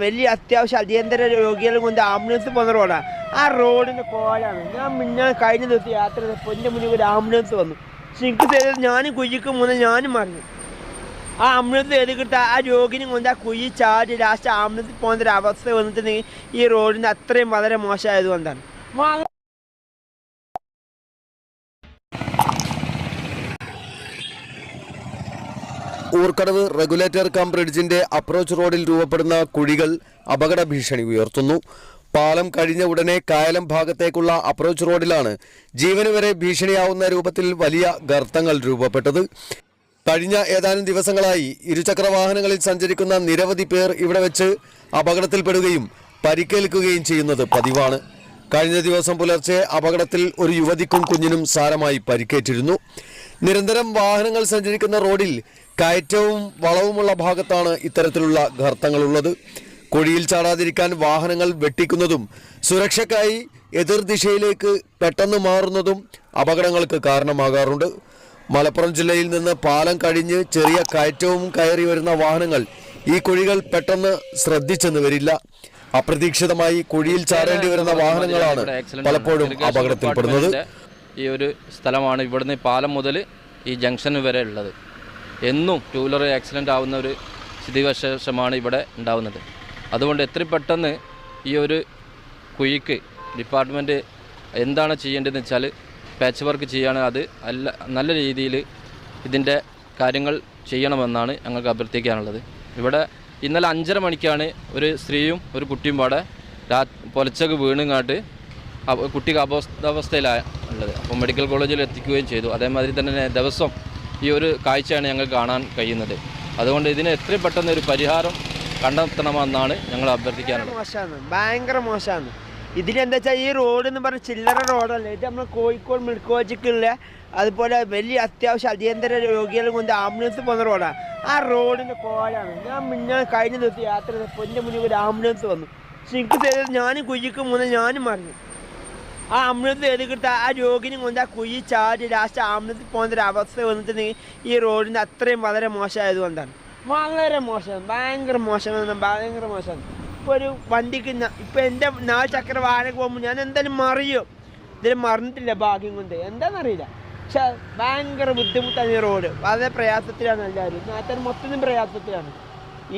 വലിയ അത്യാവശ്യം അടിയന്തര രോഗികളെ കൊണ്ട് ആംബുലൻസ് പോകുന്ന റോഡാണ്. ആ റോഡിൻ്റെ കോലാണ്. ഞാൻ കഴിഞ്ഞ ദിവസം യാത്ര ചെയ്തപ്പോൾ എൻ്റെ മുന്നിൽ ഒരു ആംബുലൻസ് വന്നു. പക്ഷെ എനിക്ക് ചെയ്തത് ഞാനും കുഴിക്ക് മൂന്ന് ഞാനും മറിഞ്ഞു. ആ ആംബുലൻസ് എഴുതിക്കിട്ട് ആ രോഗിനെ കൊണ്ട് ആ കുഴി ചാടി ലാസ്റ്റ് ആംബുലൻസിൽ പോകുന്ന ഒരു അവസ്ഥ വന്നിട്ടുണ്ടെങ്കിൽ ഈ റോഡിന് അത്രയും വളരെ മോശമായതുകൊണ്ടാണ്. ഊർക്കടവ് റെഗുലേറ്റർ കം ബ്രിഡ്ജിന്റെ അപ്രോച്ച് റോഡിൽ രൂപപ്പെടുന്ന കുഴികൾ അപകട ഭീഷണി ഉയർത്തുന്നു. പാലം കഴിഞ്ഞ ഉടനെ കായലം ഭാഗത്തേക്കുള്ള അപ്രോച്ച് റോഡിലാണ് ജീവന് വരെ ഭീഷണിയാവുന്ന രൂപത്തിൽ വലിയ ഗർത്തങ്ങൾ രൂപപ്പെട്ടത്. കഴിഞ്ഞ ഏതാനും ദിവസങ്ങളായി ഇരുചക്ര വാഹനങ്ങളിൽ സഞ്ചരിക്കുന്ന നിരവധി പേർ ഇവിടെ വെച്ച് അപകടത്തിൽപ്പെടുകയും പരിക്കേൽക്കുകയും ചെയ്യുന്നത് പതിവാണ്. കഴിഞ്ഞ ദിവസം പുലർച്ചെ അപകടത്തിൽ ഒരു യുവതിക്കും കുഞ്ഞിനും സാരമായി പരിക്കേറ്റിരുന്നു. നിരന്തരം വാഹനങ്ങൾ സഞ്ചരിക്കുന്ന റോഡിൽ കയറ്റവും വളവുമുള്ള ഭാഗത്താണ് ഇത്തരത്തിലുള്ള ഗർത്തങ്ങളുള്ളത്. കുഴിയിൽ ചാടാതിരിക്കാൻ വാഹനങ്ങൾ വെട്ടിക്കുന്നതും സുരക്ഷയ്ക്കായി എതിർദിശയിലേക്ക് പെട്ടെന്ന് മാറുന്നതും അപകടങ്ങൾക്ക് കാരണമാകാറുണ്ട്. മലപ്പുറം ജില്ലയിൽ നിന്ന് പാലം കഴിഞ്ഞ് ചെറിയ കയറ്റവും കയറി വരുന്ന വാഹനങ്ങൾ ഈ കുഴികൾ പെട്ടെന്ന് ശ്രദ്ധിച്ചെന്ന് വരില്ല. അപ്രതീക്ഷിതമായി കുഴിയിൽ ചാടേണ്ടി വരുന്ന വാഹനങ്ങളാണ് പലപ്പോഴും അപകടത്തിൽപ്പെടുന്നത്. ഈ ഒരു സ്ഥലമാണ് ഇവിടുന്ന് പാലം മുതൽ ഈ ജംഗ്ഷൻ വരെ ഉള്ളത്. എന്നും ടൂ വീലർ ആക്സിഡൻ്റ് ആവുന്ന ഒരു സ്ഥിതിവിശേഷമാണ് ഇവിടെ ഉണ്ടാവുന്നത്. അതുകൊണ്ട് എത്രയും പെട്ടെന്ന് ഈ ഒരു കുഴിക്ക് ഡിപ്പാർട്ട്മെൻറ്റ് എന്താണ് ചെയ്യേണ്ടതെന്ന് വെച്ചാൽ പാച്ച് വർക്ക് ചെയ്യാണ്. അത് നല്ല രീതിയിൽ ഇതിൻ്റെ കാര്യങ്ങൾ ചെയ്യണമെന്നാണ് ഞങ്ങൾക്ക് അഭ്യർത്ഥിക്കാനുള്ളത്. ഇവിടെ ഇന്നലെ 5:30 മണിക്കാണ് ഒരു സ്ത്രീയും ഒരു കുട്ടിയും പാടെ പൊലച്ചക്ക് വീണുങ്ങാട്ട് കുട്ടിക്ക് അബോധാവസ്ഥയിലാണ് ഉള്ളത്. അപ്പോൾ മെഡിക്കൽ കോളേജിൽ എത്തിക്കുകയും ചെയ്തു. അതേമാതിരി തന്നെ ദിവസം ഈ ഒരു കാഴ്ചയാണ് ഞങ്ങൾക്ക് കാണാൻ കഴിയുന്നത്. അതുകൊണ്ട് ഇതിന് എത്രയും പെട്ടെന്ന് ഒരു പരിഹാരം കണ്ടെത്തണമെന്നാണ് ഞങ്ങൾ അഭ്യർത്ഥിക്കാനുള്ളത്. മോശമാണ്, ഭയങ്കര മോശമാണ്. ഇതിലെന്താ വെച്ചാൽ ഈ റോഡ് എന്ന് പറഞ്ഞാൽ ചില്ലറ റോഡല്ല. ഇത് നമ്മൾ കോഴിക്കോട് മെഡിക്കൽ കോളേജിലേക്കുള്ള അതുപോലെ വലിയ അത്യാവശ്യം അടിയന്തര രോഗികളെ കൊണ്ട് ആംബുലൻസ് പോകുന്ന റോഡാണ്. ആ റോഡിൻ്റെ കോലാണ്. ഞാൻ കഴിഞ്ഞ ദിവസം യാത്ര ചെയ്തപ്പോൾ എൻ്റെ മുന്നിൽ ഒരു ആംബുലൻസ് വന്നു. പക്ഷെ എനിക്ക് ചെയ്തത് ഞാനും കുഴിക്ക് മൂന്ന് ഞാനും മറിഞ്ഞു. ആ ആംബുലൻസ് എഴുതിക്കിട്ട് ആ രോഗിനെ കൊണ്ട് ആ കുഴി ചാടി ലാസ്റ്റ് ആംബുലൻസിൽ പോകുന്ന ഒരു അവസ്ഥ വന്നിട്ടുണ്ടെങ്കിൽ ഈ റോഡിന് അത്രയും വളരെ മോശമായതുകൊണ്ടാണ്. വളരെ മോശമാണ്, ഭയങ്കര മോശമാണ്, ഭയങ്കര മോശമാണ്. ഇപ്പോൾ ഒരു വണ്ടിക്ക് ഇപ്പോൾ എൻ്റെ 4 ചക്ര വാഹനം പോകുമ്പോൾ ഞാൻ എന്തായാലും മറിയും. ഇതിൽ മറിഞ്ഞിട്ടില്ല ഭാഗ്യം കൊണ്ട്, എന്താണെന്നറിയില്ല. പക്ഷെ ഭയങ്കര ബുദ്ധിമുട്ടാണ് ഈ റോഡ്. വളരെ പ്രയാസത്തിലാണ് എല്ലാവരും. നാട്ടുകാർ മൊത്തം പ്രയാസത്തിലാണ്.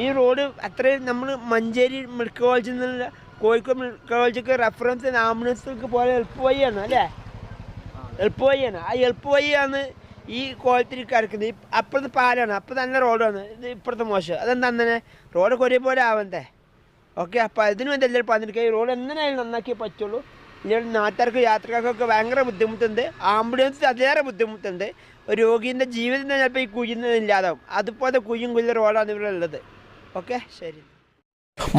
ഈ റോഡ് അത്രയും നമ്മൾ മഞ്ചേരി മെഡിക്കൽ കോളേജിൽ നിന്നുള്ള കോഴിക്കോട് മെഡിക്കൽ കോളേജിലേക്ക് റെഫറൻസ് ആംബുലൻസിലേക്ക് പോലെ എളുപ്പവഴിയാണ് അല്ലേ, എളുപ്പവഴിയാണ്. ആ എളുപ്പവഴിയാണ് ഈ കോളത്തിൽ കിടക്കുന്നത്. അപ്പുറത്ത് പാലാണ്, അപ്പോൾ നല്ല റോഡാണ്. ഇത് ഇപ്പുറത്തെ മോശം. അതെന്താ തന്നെ റോഡ് കുറേ പോലെ ആവണ്ടേ? ഓക്കെ, അപ്പോൾ അതിന് വേണ്ടി എല്ലാവരും പറഞ്ഞിരിക്കുക. ഈ റോഡ് എങ്ങനെയായാലും നന്നാക്കിയേ പറ്റുള്ളൂ. ഇല്ലെങ്കിൽ നാട്ടുകാർക്ക് യാത്രക്കാർക്കൊക്കെ ഭയങ്കര ബുദ്ധിമുട്ടുണ്ട്. ആംബുലൻസ് അതിലേറെ ബുദ്ധിമുട്ടുണ്ട്. ഒരു രോഗീൻ്റെ ജീവിതം ചിലപ്പോൾ ഈ കുഴിന്ന് ഇല്ലാതാവും. അതുപോലെ കുഴിയും കുഴിയ റോഡാണ് ഇവിടെ ഉള്ളത്. ഓക്കെ, ശരി.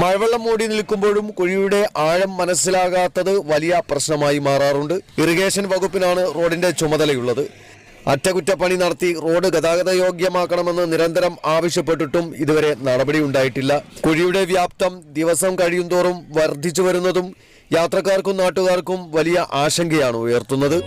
മഴവെള്ളം മൂടി നിൽക്കുമ്പോഴും കുഴിയുടെ ആഴം മനസ്സിലാകാത്തത് വലിയ പ്രശ്നമായി മാറാറുണ്ട്. ഇറിഗേഷൻ വകുപ്പിനാണ് റോഡിന്റെ ചുമതലയുള്ളത്. അറ്റകുറ്റപ്പണി നടത്തി റോഡ് ഗതാഗത യോഗ്യമാക്കണമെന്ന് നിരന്തരം ആവശ്യപ്പെട്ടിട്ടും ഇതുവരെ നടപടിയുണ്ടായിട്ടില്ല. കുഴിയുടെ വ്യാപ്തം ദിവസം കഴിയുന്തോറും വർദ്ധിച്ചു വരുന്നതും യാത്രക്കാർക്കും നാട്ടുകാർക്കും വലിയ ആശങ്കയാണ് ഉയർത്തുന്നത്.